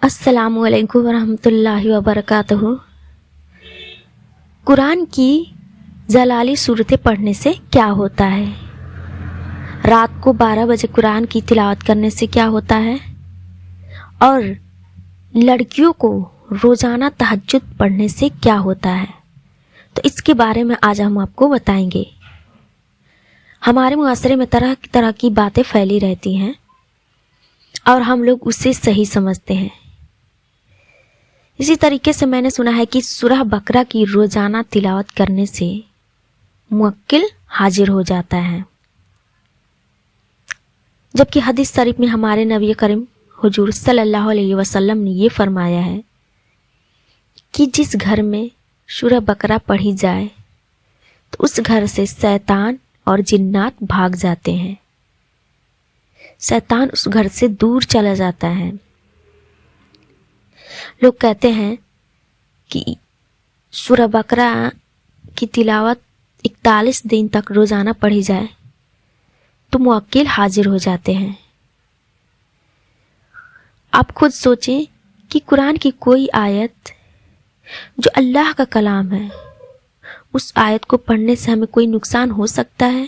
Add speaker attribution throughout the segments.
Speaker 1: अस्सलामु अलैकुम वरहमतुल्लाहि वबरकातुहू। कुरान की जलाली सूरतें पढ़ने से क्या होता है? रात को 12 बजे कुरान की तिलावत करने से क्या होता है? और लड़कियों को रोज़ाना तहज्जुद पढ़ने से क्या होता है? तो इसके बारे में आज हम आपको बताएंगे। हमारे मुआशरे में तरह तरह की बातें फैली रहती हैं और हम लोग उसे सही समझते हैं। इसी तरीके से मैंने सुना है कि सूरह बकरा की रोज़ाना तिलावत करने से मुवक्किल हाजिर हो जाता है, जबकि हदीस शरीफ में हमारे नबी करीम हुजूर सल्लल्लाहु अलैहि वसल्लम ने ये फरमाया है कि जिस घर में सूरह बकरा पढ़ी जाए तो उस घर से शैतान और जिन्नात भाग जाते हैं, शैतान उस घर से दूर चला जाता है। लोग कहते हैं कि सूरह बकरा की तिलावत 41 दिन तक रोज़ाना पढ़ी जाए तो मुवक्किल हाजिर हो जाते हैं। आप खुद सोचें कि कुरान की कोई आयत जो अल्लाह का कलाम है, उस आयत को पढ़ने से हमें कोई नुकसान हो सकता है?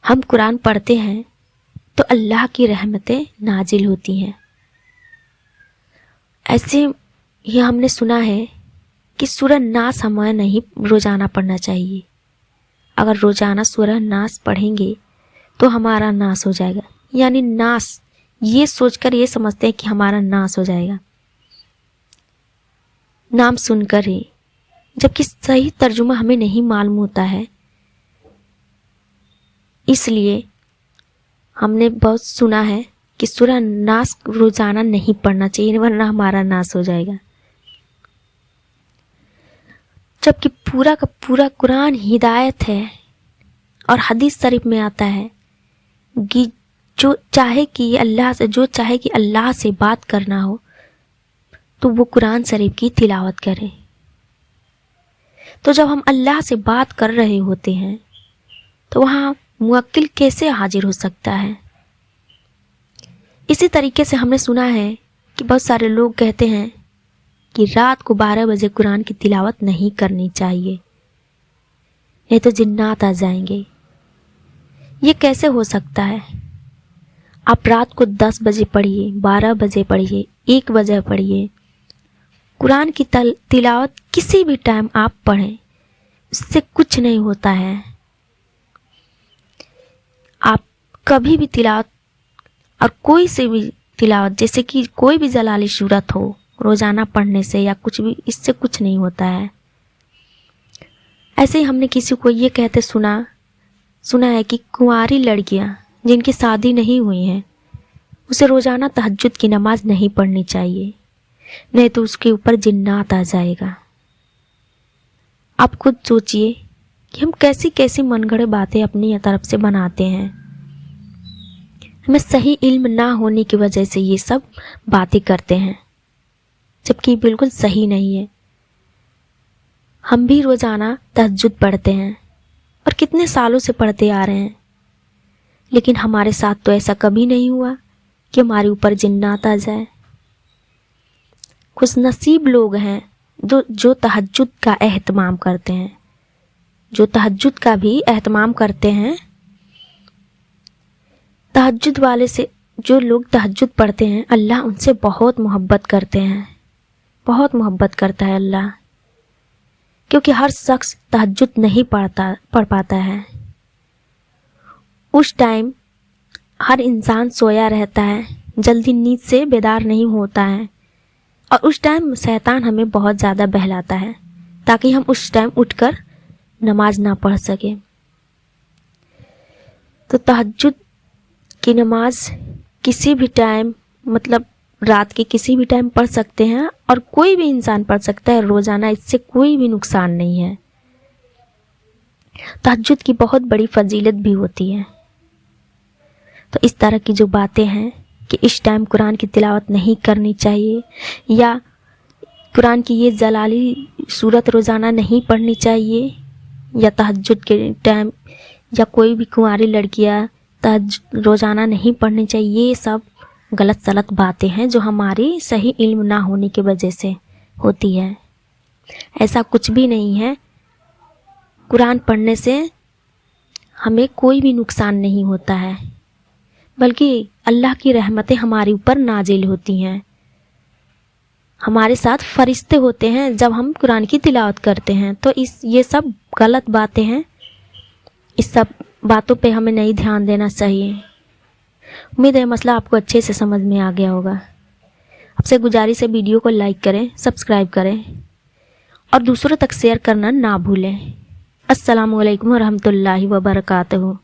Speaker 1: हम कुरान पढ़ते हैं तो अल्लाह की रहमतें नाजिल होती हैं। ऐसे ही हमने सुना है कि सूरह नास हमें नहीं रोज़ाना पढ़ना चाहिए। अगर रोज़ाना सूरह नास पढ़ेंगे तो हमारा नाश हो जाएगा, यानी नाश ये सोचकर ये समझते हैं कि हमारा नाश हो जाएगा नाम सुनकर ही, जबकि सही तर्जुमा हमें नहीं मालूम होता है। इसलिए हमने बहुत सुना है कि सूरह नास रोज़ाना नहीं पढ़ना चाहिए, वरना हमारा नाश हो जाएगा। जबकि पूरा का पूरा कुरान हिदायत है और हदीस शरीफ में आता है कि जो चाहे कि अल्लाह से बात करना हो तो वो कुरान शरीफ की तिलावत करे। तो जब हम अल्लाह से बात कर रहे होते हैं तो वहाँ मुवक्किल कैसे हाजिर हो सकता है? इसी तरीके से हमने सुना है कि बहुत सारे लोग कहते हैं कि रात को 12 बजे कुरान की तिलावत नहीं करनी चाहिए, नहीं तो जिन्नात आ जाएंगे। ये कैसे हो सकता है? आप रात को 10 बजे पढ़िए, 12 बजे पढ़िए, 1 बजे पढ़िए, कुरान की तिलावत किसी भी टाइम आप पढ़ें, इससे कुछ नहीं होता है। आप कभी भी तिलावत और कोई से भी तिलावत, जैसे कि कोई भी जलाली सूरत हो, रोज़ाना पढ़ने से या कुछ भी, इससे कुछ नहीं होता है। ऐसे ही हमने किसी को ये कहते सुना है कि कुंवारी लड़कियां जिनकी शादी नहीं हुई हैं उसे रोज़ाना तहज्जुद की नमाज नहीं पढ़नी चाहिए, नहीं तो उसके ऊपर जिन्नात आ जाएगा। आप खुद सोचिए कि हम कैसी कैसी मनगढ़े बातें अपनी तरफ से बनाते हैं। हमें सही इल्म ना होने की वजह से ये सब बातें करते हैं, जबकि बिल्कुल सही नहीं है। हम भी रोज़ाना तहज्जुद पढ़ते हैं और कितने सालों से पढ़ते आ रहे हैं, लेकिन हमारे साथ तो ऐसा कभी नहीं हुआ कि हमारे ऊपर जिन्नात आ जाए। खुशनसीब लोग हैं जो तहज्जुद का एहतमाम करते हैं, जो तहज्जुद का भी एहतमाम करते हैं। तहज्जुद वाले से जो लोग तहज्जुद पढ़ते हैं, अल्लाह उनसे बहुत मोहब्बत करते हैं, बहुत मोहब्बत करता है अल्लाह, क्योंकि हर शख्स तहज्जुद नहीं पढ़ पाता है। उस टाइम हर इंसान सोया रहता है, जल्दी नींद से बेदार नहीं होता है, और उस टाइम शैतान हमें बहुत ज़्यादा बहलाता है ताकि हम उस टाइम उठकर नमाज ना पढ़ सके। तो तहज्जुद की नमाज किसी भी टाइम, मतलब रात के किसी भी टाइम पढ़ सकते हैं और कोई भी इंसान पढ़ सकता है रोज़ाना, इससे कोई भी नुकसान नहीं है। तहज्जुद की बहुत बड़ी फजीलत भी होती है। तो इस तरह की जो बातें हैं कि इस टाइम कुरान की तिलावत नहीं करनी चाहिए, या कुरान की ये जलाली सूरत रोज़ाना नहीं पढ़नी चाहिए, या तहज्जुद के टाइम, या कोई भी कुंवारी लड़कियां रोज़ाना नहीं पढ़नी चाहिए, ये सब गलत सलत बातें हैं जो हमारी सही इल्म ना होने की वजह से होती है। ऐसा कुछ भी नहीं है। कुरान पढ़ने से हमें कोई भी नुकसान नहीं होता है, बल्कि अल्लाह की रहमतें हमारे ऊपर नाजिल होती हैं। हमारे साथ फरिश्ते होते हैं जब हम कुरान की तिलावत करते हैं। तो ये सब गलत बातें हैं। इस सब बातों पे हमें नहीं ध्यान देना चाहिए। उम्मीद है मसला आपको अच्छे से समझ में आ गया होगा। आपसे गुजारिश है वीडियो को लाइक करें, सब्सक्राइब करें और दूसरों तक शेयर करना ना भूलें। अस्सलामु अलैकुम वरहमतुल्लाहि वबरकातुहू।